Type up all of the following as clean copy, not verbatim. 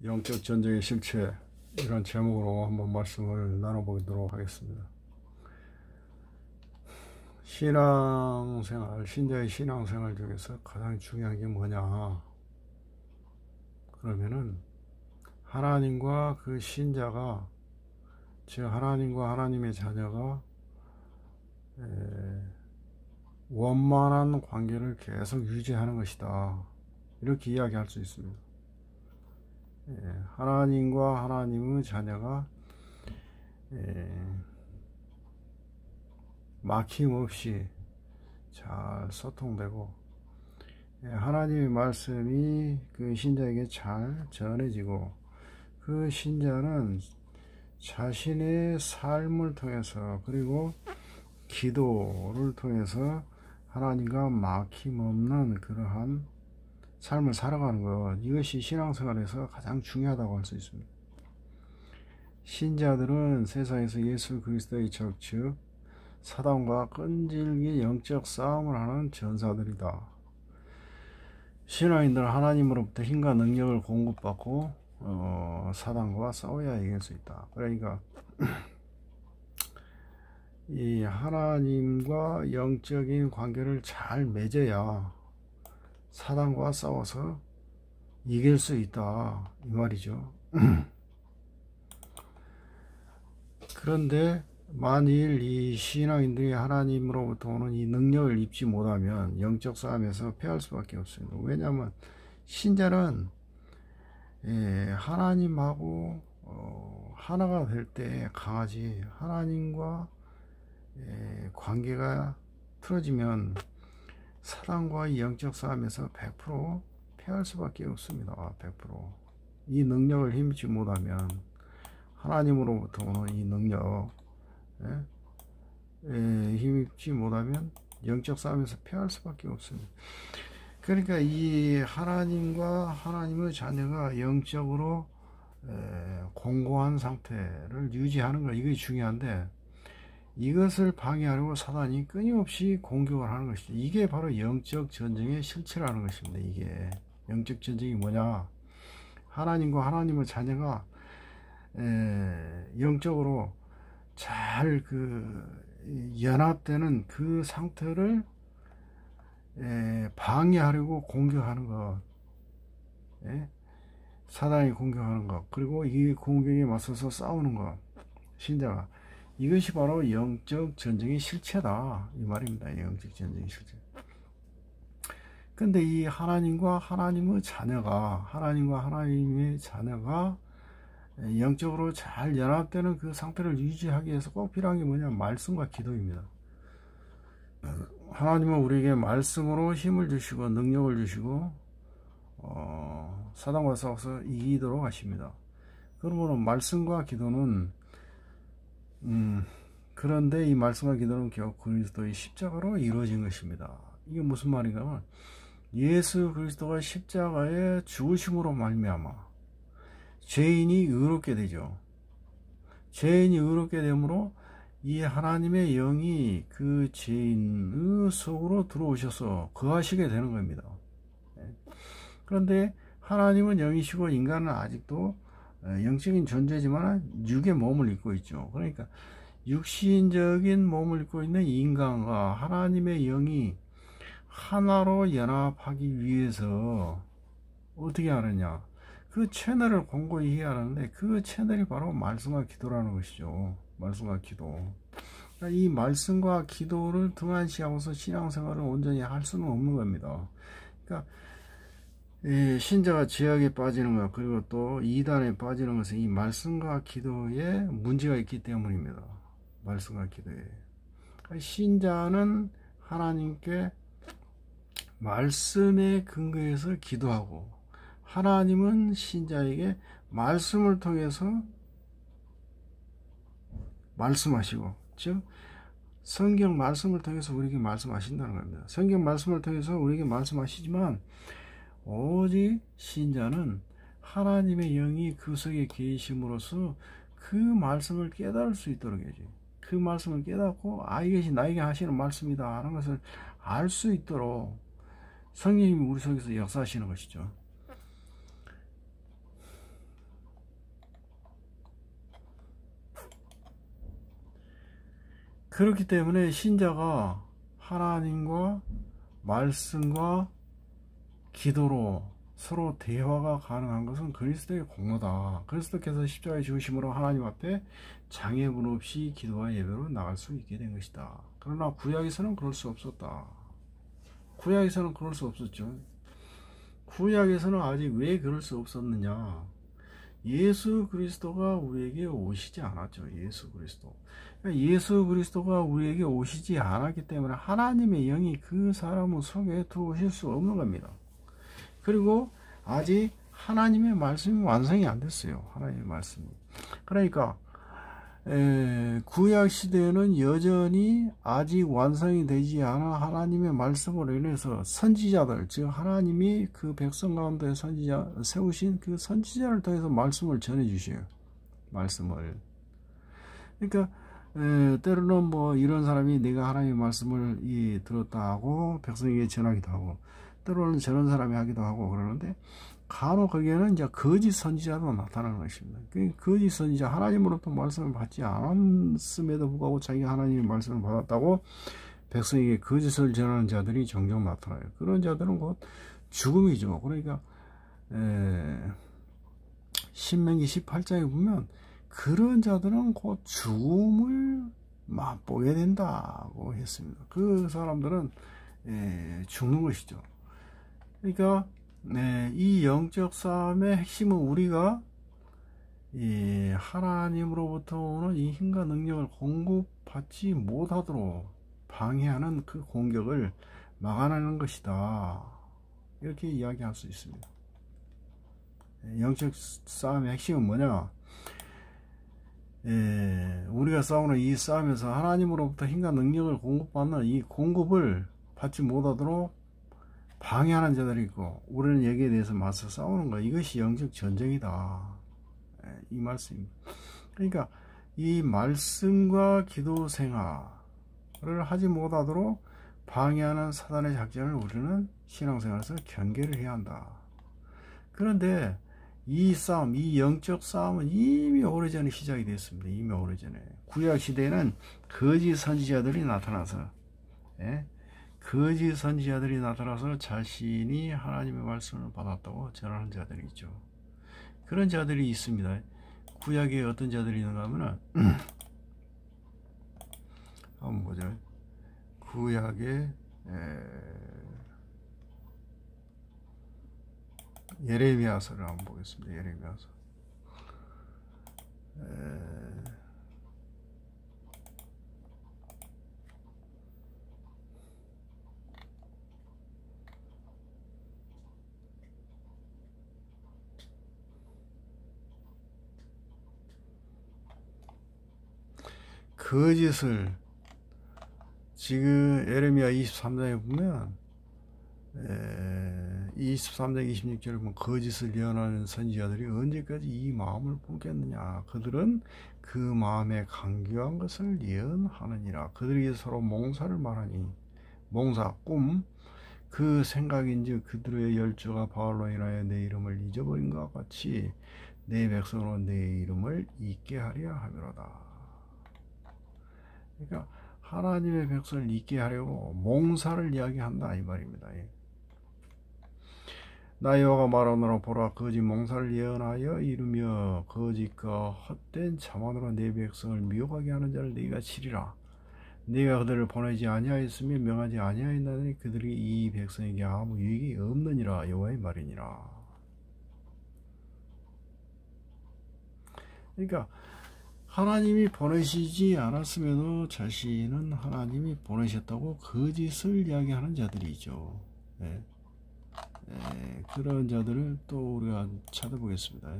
영적 전쟁의 실체, 이런 제목으로 한번 말씀을 나눠보도록 하겠습니다. 신앙생활, 신자의 신앙생활 중에서 가장 중요한 게 뭐냐? 그러면은 하나님과 그 신자가, 즉 하나님과 하나님의 자녀가 원만한 관계를 계속 유지하는 것이다, 이렇게 이야기할 수 있습니다. 하나님과 하나님의 자녀가 막힘없이 잘 소통되고, 하나님의 말씀이 그 신자에게 잘 전해지고, 그 신자는 자신의 삶을 통해서, 그리고 기도를 통해서 하나님과 막힘없는 그러한 삶을 살아가는 것, 이것이 신앙생활에서 가장 중요하다고 할 수 있습니다. 신자들은 세상에서 예수 그리스도의 적, 즉 사단과 끈질기 영적 싸움을 하는 전사들이다. 신앙인들은 하나님으로부터 힘과 능력을 공급받고 사단과 싸워야 이길 수 있다. 그러니까 이 하나님과 영적인 관계를 잘 맺어야 사단과 싸워서 이길 수 있다, 이 말이죠. 그런데 만일 이 신앙인들이 하나님으로부터 오는 이 능력을 입지 못하면 영적 싸움에서 패할 수밖에 없습니다. 왜냐하면 신자는 하나님하고 하나가 될 때 강하지, 하나님과 관계가 틀어지면 사단과의 영적 싸움에서 100% 패할 수밖에 없습니다. 100%. 이 능력을 힘입지 못하면, 하나님으로부터 오는 이 능력 힘입지 못하면 영적 싸움에서 패할 수밖에 없습니다. 그러니까 이 하나님과 하나님의 자녀가 영적으로 공고한 상태를 유지하는 것, 이게 중요한데, 이것을 방해하려고 사단이 끊임없이 공격을 하는 것이죠. 이게 바로 영적 전쟁의 실체라는 것입니다. 이게 영적 전쟁이 뭐냐? 하나님과 하나님의 자녀가 영적으로 잘 연합되는 그 상태를 방해하려고 공격하는 것, 사단이 공격하는 것, 그리고 이 공격에 맞서서 싸우는 것, 신자가, 이것이 바로 영적 전쟁의 실체다, 이 말입니다. 영적 전쟁의 실체. 근데 이 하나님과 하나님의 자녀가 영적으로 잘 연합되는 그 상태를 유지하기 위해서 꼭 필요한 게 뭐냐? 말씀과 기도입니다. 하나님은 우리에게 말씀으로 힘을 주시고 능력을 주시고 사단과 싸워서 이기도록 하십니다. 그러므로 말씀과 기도는 그런데 이 말씀과 기도는 결국 그리스도의 십자가로 이루어진 것입니다. 이게 무슨 말인가 하면, 예수 그리스도가 십자가에 죽으심으로 말미암아 죄인이 의롭게 되죠. 죄인이 의롭게 되므로 이 하나님의 영이 그 죄인의 속으로 들어오셔서 거하시게 되는 겁니다. 그런데 하나님은 영이시고 인간은 아직도 영적인 존재지만 육의 몸을 입고 있죠. 그러니까 육신적인 몸을 입고 있는 인간과 하나님의 영이 하나로 연합하기 위해서 어떻게 하느냐? 그 채널을 공고히 해야 하는데, 그 채널이 바로 말씀과 기도라는 것이죠. 말씀과 기도. 이 말씀과 기도를 등한시하고서 신앙생활을 온전히 할 수는 없는 겁니다. 그러니까 신자가 죄악에 빠지는 것, 그리고 또 이단에 빠지는 것은 이 말씀과 기도에 문제가 있기 때문입니다. 말씀과 기도에. 신자는 하나님께 말씀에 근거해서 기도하고, 하나님은 신자에게 말씀을 통해서 말씀하시고, 즉 성경 말씀을 통해서 우리에게 말씀하신다는 겁니다. 성경 말씀을 통해서 우리에게 말씀하시지만, 오직 신자는 하나님의 영이 그 속에 계심으로써 그 말씀을 깨달을 수 있도록 해야지. 그 말씀을 깨닫고, 이것이 나에게 하시는 말씀이다 하는 것을 알 수 있도록 성령님이 우리 속에서 역사하시는 것이죠. 그렇기 때문에 신자가 하나님과 말씀과 기도로 서로 대화가 가능한 것은 그리스도의 공로다. 그리스도께서 십자가에 죽으심으로 하나님 앞에 장애물 없이 기도와 예배로 나갈 수 있게 된 것이다. 그러나 구약에서는 그럴 수 없었다. 구약에서는 그럴 수 없었죠. 구약에서는 아직 왜 그럴 수 없었느냐? 예수 그리스도가 우리에게 오시지 않았죠. 예수 그리스도. 예수 그리스도가 우리에게 오시지 않았기 때문에 하나님의 영이 그 사람 속에 들어오실 수 없는 겁니다. 그리고 아직 하나님의 말씀이 완성이 안 됐어요. 하나님의 말씀이. 그러니까 구약 시대에는 여전히 아직 완성이 되지 않아 하나님의 말씀으로 인해서 선지자들, 즉 하나님이 그 백성 가운데 선지자 세우신 그 선지자를 통해서 말씀을 전해 주셔요. 말씀을. 그러니까 때로는 뭐 이런 사람이 내가 하나님의 말씀을 들었다 하고 백성에게 전하기도 하고, 때로는 저런 사람이 하기도 하고 그러는데, 간혹 거기에는 이제 거짓 선지자도 나타나는 것입니다. 그 거짓 선지자, 하나님으로부터 말씀을 받지 않았음에도 불구하고 자기가 하나님의 말씀을 받았다고 백성에게 거짓을 전하는 자들이 종종 나타나요. 그런 자들은 곧 죽음이죠. 그러니까 신명기 18장에 보면 그런 자들은 곧 죽음을 맛보게 된다고 했습니다. 그 사람들은 죽는 것이죠. 그러니까 이 영적 싸움의 핵심은 우리가 하나님으로부터 오는 이 힘과 능력을 공급받지 못하도록 방해하는 그 공격을 막아내는 것이다. 이렇게 이야기할 수 있습니다. 영적 싸움의 핵심은 뭐냐? 우리가 싸우는 이 싸움에서 하나님으로부터 힘과 능력을 공급받는 이 공급을 받지 못하도록 방해하는 자들이 있고, 우리는 여기에 대해서 맞서 싸우는 것, 이것이 영적 전쟁이다. 이 말씀입니다. 그러니까 이 말씀과 기도 생활을 하지 못하도록 방해하는 사단의 작전을 우리는 신앙생활에서 경계를 해야 한다. 그런데 이 싸움, 이 영적 싸움은 이미 오래전에 시작이 됐습니다. 이미 오래전에. 구약 시대에는 거짓 선지자들이 나타나서 거짓 선지자들이 나타나서 자신이 하나님의 말씀을 받았다고 전하는 자들이 있죠. 그런 자들이 있습니다. 구약에 어떤 자들이 있는가 하면은 한번 보죠. 구약에 예레미야서를 한번 보겠습니다. 예레미야서. 거짓을 지금 예레미야 23장에 보면 23장 26절에 보면 거짓을 예언하는 선지자들이 언제까지 이 마음을 품겠느냐. 그들은 그 마음에 강교한 것을 예언하느니라. 그들이 서로 몽사를 말하니, 몽사, 꿈, 그 생각인지 그들의 열조가 바알로 인하여 내 이름을 잊어버린 것 같이 내 백성으로 내 이름을 잊게 하려 함이로다. 그러니까 하나님의 백성을 잊게 하려고 몽사를 이야기한다 이 말입니다. 나 여호와가 말하노라. 보라, 거짓 몽사를 예언하여 이루며 거짓과 헛된 자만으로 내 백성을 미혹하게 하는 자를 네가 치리라. 네가 그들을 보내지 아니하였으며 명하지 아니하였나니 그들이 이 백성에게 아무 유익이 없느니라. 여호와의 말이니라. 그러니까 하나님이 보내시지 않았음에도 자신은 하나님이 보내셨다고 거짓을 이야기하는 자들이죠. 그런 자들을 또 우리가 찾아보겠습니다.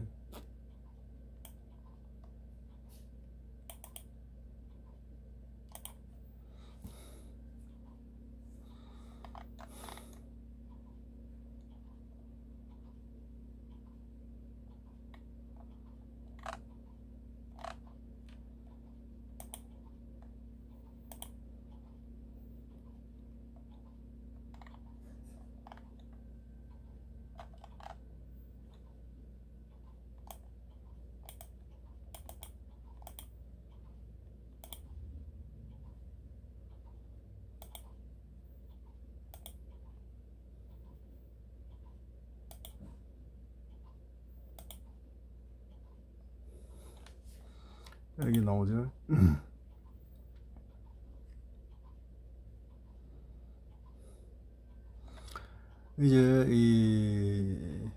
여기 나오죠. 이제 이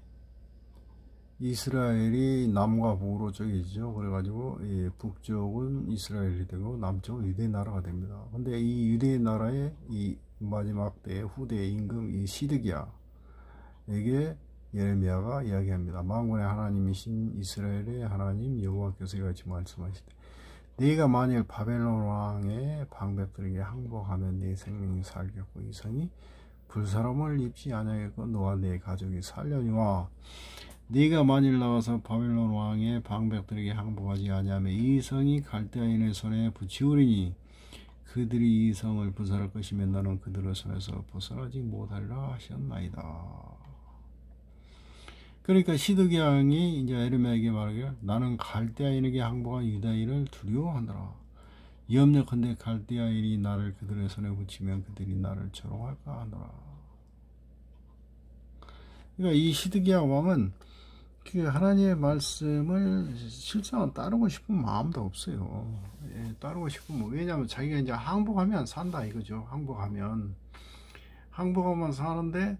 이스라엘이 남과 북으로 쪼개지죠. 그래가지고 이 북쪽은 이스라엘이 되고 남쪽은 유대 나라가 됩니다. 근데 이 유대 나라의 이 마지막 때 후대 임금 이 시드기야에게 예레미야가 이야기합니다. 만군의 하나님이신 이스라엘의 하나님 여호와께서 이같이 말씀하시되, 네가 만일 바벨론 왕의 방백들에게 항복하면 네 생명이 살겠고 이 성이 불사람을 입지 아니하겠고 너와 네 가족이 살려니와, 네가 만일 나가서 바벨론 왕의 방백들에게 항복하지 아니하면 이 성이 갈대아인의 손에 붙이우리니 그들이 이 성을 불살할 것이며 너는 그들의 손에서 벗어나지 못하리라 하셨나이다. 그러니까 시드기야 왕이 이제 예레미야에게 말하기를, 나는 갈대아인에게 항복한 유다인을 두려워하노라. 염려컨대 갈대아인이 나를 그들의 손에 붙이면 그들이 나를 조롱할까 하노라. 그러니까 이 시드기야 왕은 그 하나님의 말씀을 실상은 따르고 싶은 마음도 없어요. 예, 따르고 싶으면, 왜냐하면 자기가 이제 항복하면 산다 이거죠. 항복하면 사는데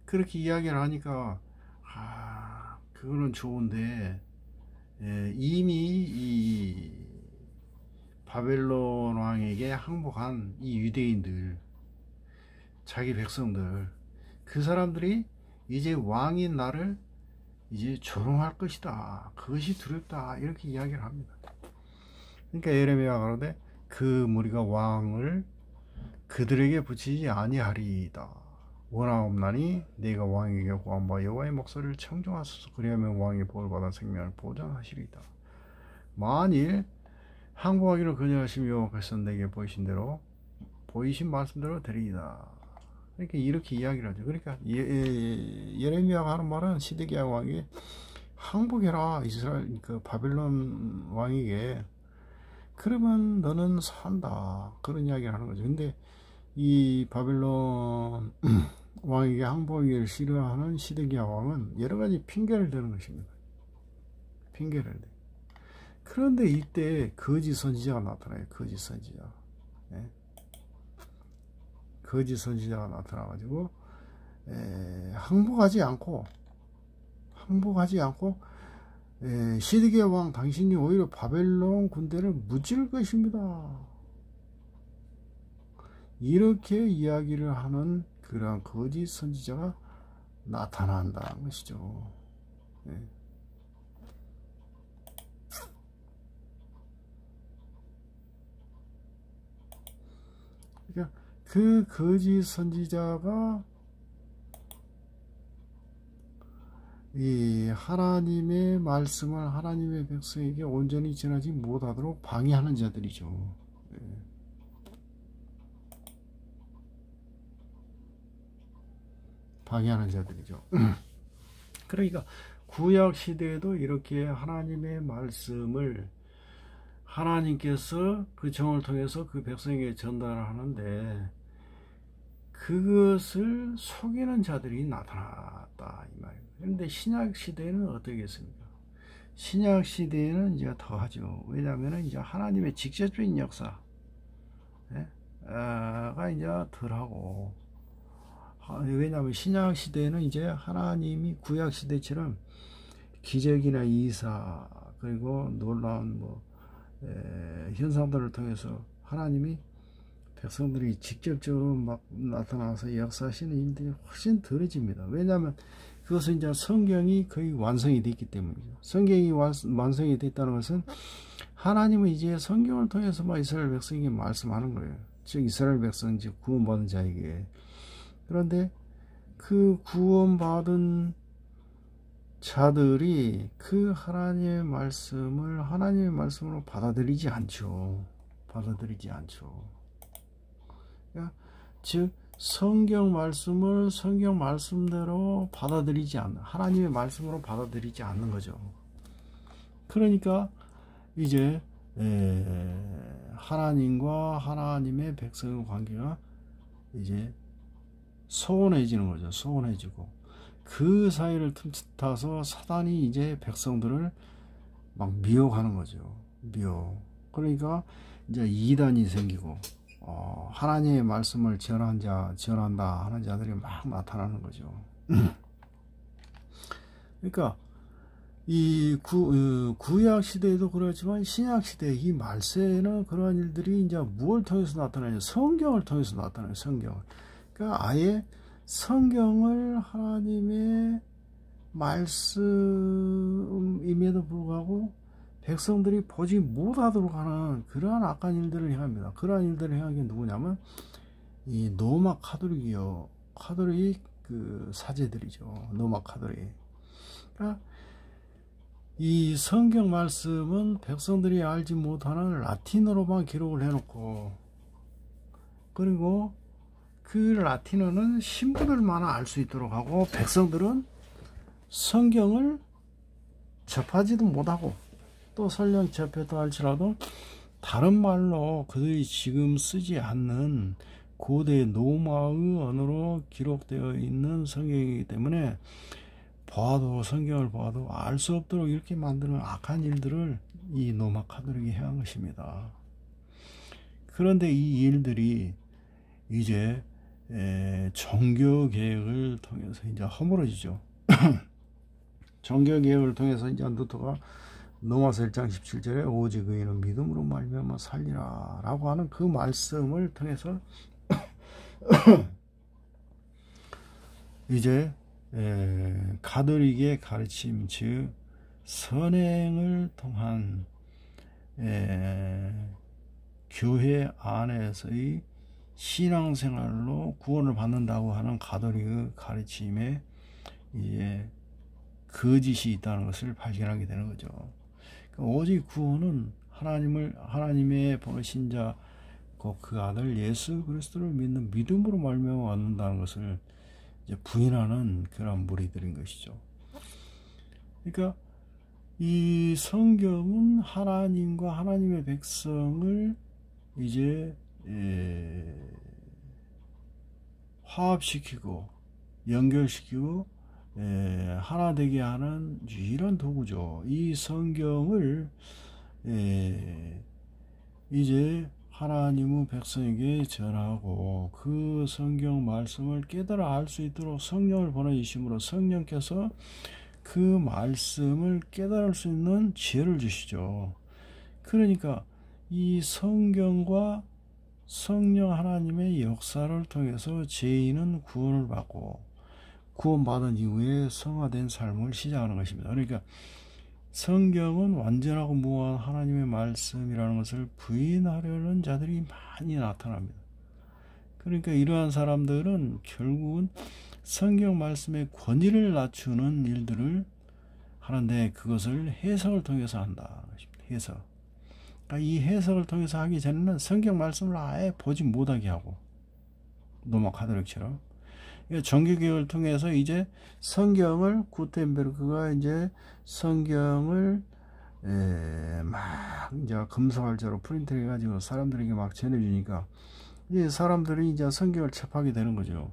그렇게 이야기를 하니까 그거는 좋은데, 예, 이미 이 바벨론 왕에게 항복한 이 유대인들, 자기 백성들, 그 사람들이 이제 왕인 나를 이제 조롱할 것이다, 그것이 두렵다, 이렇게 이야기를 합니다. 그러니까 예레미야가 그러되 그 무리가 왕을 그들에게 붙이지 아니하리이다. 원하옵나니 내가 왕에게 구한 여호와의 목소리를 청종하소서. 그리하면 왕이 복을 받아 생명을 보장하시리이다. 만일 항복하기를 거절하시면 여호와께서 내게 보이신 말씀대로 되리이다. 그러니까 이렇게 이야기를 하죠. 그러니까 예레미야가 하는 말은 시드기야 왕이 항복해라, 이스라엘 그 바벨론 왕에게. 그러면 너는 산다, 그런 이야기를 하는 거죠. 근데 이 바벨론 왕에게 항복하기를 싫어하는 시드기야 왕은 여러 가지 핑계를 대는 것입니다. 핑계를 대. 그런데 이때 거짓 선지자가 나타나요. 거짓 선지자. 예? 거짓 선지자가 나타나가지고 항복하지 않고 시드기야 왕 당신이 오히려 바벨론 군대를 무찔 것입니다, 이렇게 이야기를 하는 그러한 거짓 선지자가 나타난다는 것이죠. 예. 그러니까 그 거짓 선지자가 이 하나님의 말씀을 하나님의 백성에게 온전히 전하지 못하도록 방해하는 자들이죠. 예. 방해하는 자들이죠. 그러니까 구약 시대에도 이렇게 하나님의 말씀을 하나님께서 그 정을 통해서 그 백성에게 전달을 하는데 그것을 속이는 자들이 나타났다 이 말입니다. 그런데 신약 시대에는 어떻겠습니까? 신약 시대에는 이제 더하죠. 왜냐하면 이제 하나님의 직접적인 역사, 가 이제 덜하고, 왜냐하면 신약 시대에는 이제 하나님이 구약 시대처럼 기적이나 이사 그리고 놀라운 현상들을 통해서 하나님이 백성들이 직접적으로 막 나타나서 역사하시는 일들이 훨씬 덜해집니다. 왜냐하면 그것은 이제 성경이 거의 완성이 됐기 때문이죠. 성경이 완성이 됐다는 것은 하나님은 이제 성경을 통해서 막 이스라엘 백성에게 말씀하는 거예요. 즉 이스라엘 백성, 즉 구원받은 자에게. 그런데 그 구원받은 자들이 그 하나님의 말씀을 하나님의 말씀으로 받아들이지 않죠. 그러니까 즉 성경 말씀을 성경 말씀대로 받아들이지 않는, 하나님의 말씀으로 받아들이지 않는 거죠. 그러니까 이제 하나님과 하나님의 백성의 관계가 이제 소원해지는 거죠. 소원해지고 그 사이를 틈타서 사단이 이제 백성들을 막 미혹하는 거죠. 묘. 그러니까 이제 이단이 생기고 하나님의 말씀을 전한다 하는 자들이 막 나타나는 거죠. 그러니까 이 구약 시대에도 그렇지만 신약 시대 이 말세에는 그러한 일들이 이제 무엇을 통해서 나타나냐? 성경을 통해서 나타나요. 성경. 그러니까 아예 성경을 하나님의 말씀임에도 불구하고 백성들이 보지 못하도록 하는 그러한 악한 일들을 행합니다. 그러한 일들을 행한 게 누구냐면 이 노마 카톨릭이요. 카톨릭 그 사제들이죠. 노마 카톨릭. 그러니까 이 성경 말씀은 백성들이 알지 못하는 라틴어로만 기록을 해놓고, 그리고 그 라틴어는 신부들만 알 수 있도록 하고 백성들은 성경을 접하지도 못하고, 또 설령 접했다 할지라도 다른 말로 그들이 지금 쓰지 않는 고대 로마의 언어로 기록되어 있는 성경이기 때문에 성경을 봐도 알 수 없도록 이렇게 만드는 악한 일들을 이 노마 카톨릭이 행한 것입니다. 그런데 이 일들이 이제 종교개혁을 통해서 이제 허물어지죠. 종교개혁을 통해서 이제 루터가 로마서 1장 17절에 오직 의인은 믿음으로 말미암아 살리라 라고 하는 그 말씀을 통해서 이제 가톨릭의 가르침, 즉 선행을 통한 교회 안에서의 신앙생활로 구원을 받는다고 하는 가톨릭의 가르침에 이제 거짓이 있다는 것을 발견하게 되는 거죠. 오직 구원은 하나님의 보내신 자 그 아들 예수 그리스도를 믿는 믿음으로 말미암아 얻는다는 것을 이제 부인하는 그런 무리들인 것이죠. 그러니까 이 성경은 하나님과 하나님의 백성을 이제 화합시키고 연결시키고 하나 되게 하는 유일한 도구죠. 이 성경을 이제 하나님의 백성에게 전하고 그 성경 말씀을 깨달아 알 수 있도록 성령을 보내주심으로 성령께서 그 말씀을 깨달을 수 있는 지혜를 주시죠. 그러니까 이 성경과 성령 하나님의 역사를 통해서 죄인은 구원을 받고 구원받은 이후에 성화된 삶을 시작하는 것입니다. 그러니까 성경은 완전하고 무한 하나님의 말씀이라는 것을 부인하려는 자들이 많이 나타납니다. 그러니까 이러한 사람들은 결국은 성경 말씀의 권위를 낮추는 일들을 하는데 그것을 해석을 통해서 한다. 해석. 그러니까 이 해석을 통해서 하기 전에는 성경 말씀을 아예 보지 못하게 하고, 로마 카톨릭처럼 종교개혁을 통해서 이제 성경을 구텐베르크가 이제 성경을 막 이제 금속알자로 프린트해 가지고 사람들에게 막 전해주니까 이 사람들이 이제 성경을 접하게 되는 거죠.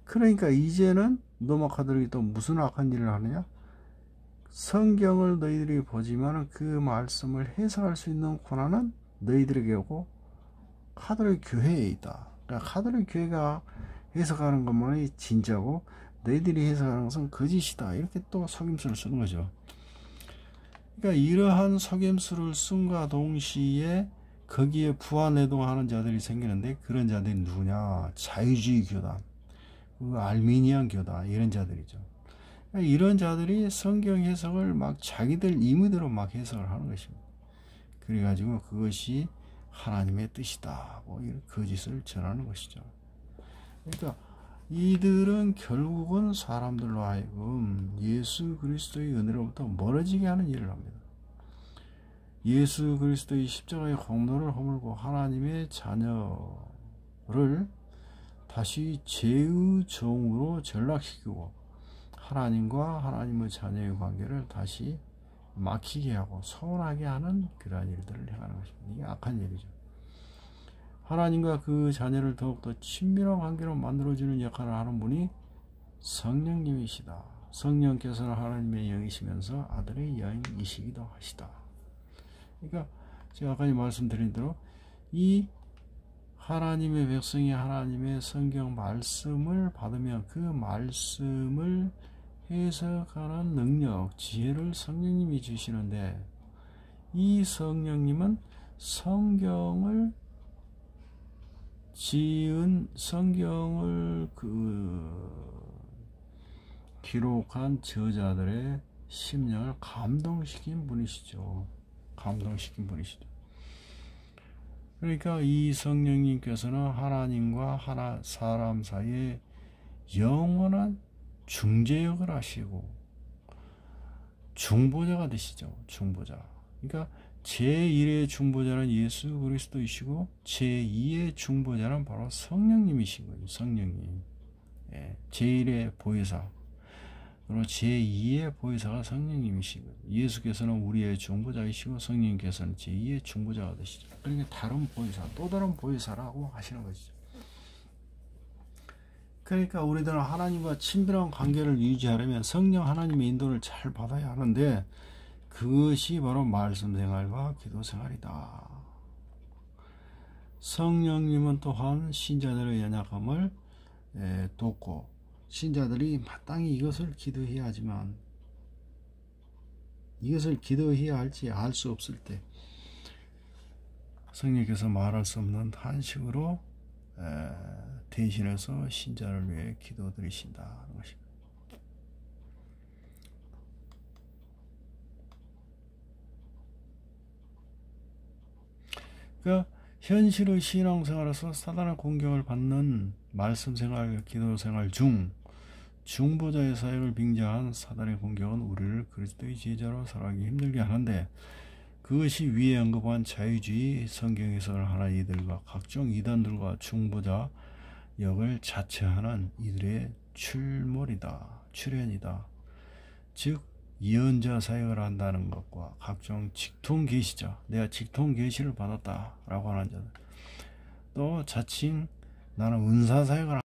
그러니까 이제는 로마 카톨릭이 또 무슨 악한 일을 하느냐? 성경을 너희들이 보지만 그 말씀을 해석할 수 있는 권한은 너희들에게 오고 카톨릭 교회에 있다. 그러니까 카톨릭 교회가 해석하는 것만이 진짜고 너희들이 해석하는 것은 거짓이다. 이렇게 또 속임수를 쓰는 거죠. 그러니까 이러한 속임수를 쓴과 동시에 거기에 부하내동하는 자들이 생기는데 그런 자들이 누구냐? 자유주의 교단, 알미니안 교단 이런 자들이죠. 그러니까 이런 자들이 성경 해석을 막 자기들 임의대로 막 해석을 하는 것입니다. 그래가지고 그것이 하나님의 뜻이다. 뭐 이런 거짓을 전하는 것이죠. 그러니까 이들은 결국은 사람들로 하여금 예수 그리스도의 은혜로부터 멀어지게 하는 일을 합니다. 예수 그리스도의 십자가의 공로를 허물고 하나님의 자녀를 다시 죄의 종으로 전락시키고 하나님과 하나님의 자녀의 관계를 다시 막히게 하고 소원하게 하는 그러한 일들을 행하는 것입니다. 이게 악한 일이죠. 하나님과 그 자녀를 더욱더 친밀한 관계로 만들어주는 역할을 하는 분이 성령님이시다. 성령께서는 하나님의 영이시면서 아들의 영이시기도 하시다. 그러니까 제가 아까 말씀드린 대로 이 하나님의 백성이 하나님의 성경 말씀을 받으면 그 말씀을 해석하는 능력, 지혜를 성령님이 주시는데, 이 성령님은 성경을 기록한 저자들의 심령을 감동시킨 분이시죠. 감동시킨 분이시죠. 그러니까 이 성령님께서는 하나님과 사람 사이에 영원한 중재역을 하시고 중보자가 되시죠. 중보자. 그러니까 제1의 중보자는 예수 그리스도이시고 제2의 중보자는 바로 성령님이신 거예요. 성령님. 예, 제1의 보혜사. 그리고 제2의 보혜사가 성령님이신 거예요. 예수께서는 우리의 중보자이시고 성령님께서는 제2의 중보자가 되시죠. 그러니까 다른 보혜사, 또 다른 보혜사라고 하시는 것이죠. 그러니까 우리들은 하나님과 친밀한 관계를 유지하려면 성령 하나님의 인도를 잘 받아야 하는데, 그것이 바로 말씀 생활과 기도 생활이다. 성령님은 또한 신자들의 연약함을 돕고, 신자들이 마땅히 이것을 기도해야 하지만 이것을 기도해야 할지 알 수 없을 때 성령께서 말할 수 없는 한식으로 대신해서 신자를 위해 기도드리신다는 것입니다. 그러니까 현실의 신앙생활에서 사단의 공격을 받는 말씀생활, 기도생활 중 중보자의 사역을 빙자한 사단의 공격은 우리를 그리스도의 제자로 살아가기 힘들게 하는데, 그것이 위에 언급한 자유주의 성경 해석을 하는 이들과 각종 이단들과 중보자 역을 자처하는 이들의 출현이다. 즉 예언자 사역을 한다는 것과 각종 직통 계시자, 내가 직통 계시를 받았다 라고 하는 자들, 또 자칭 나는 은사 사역을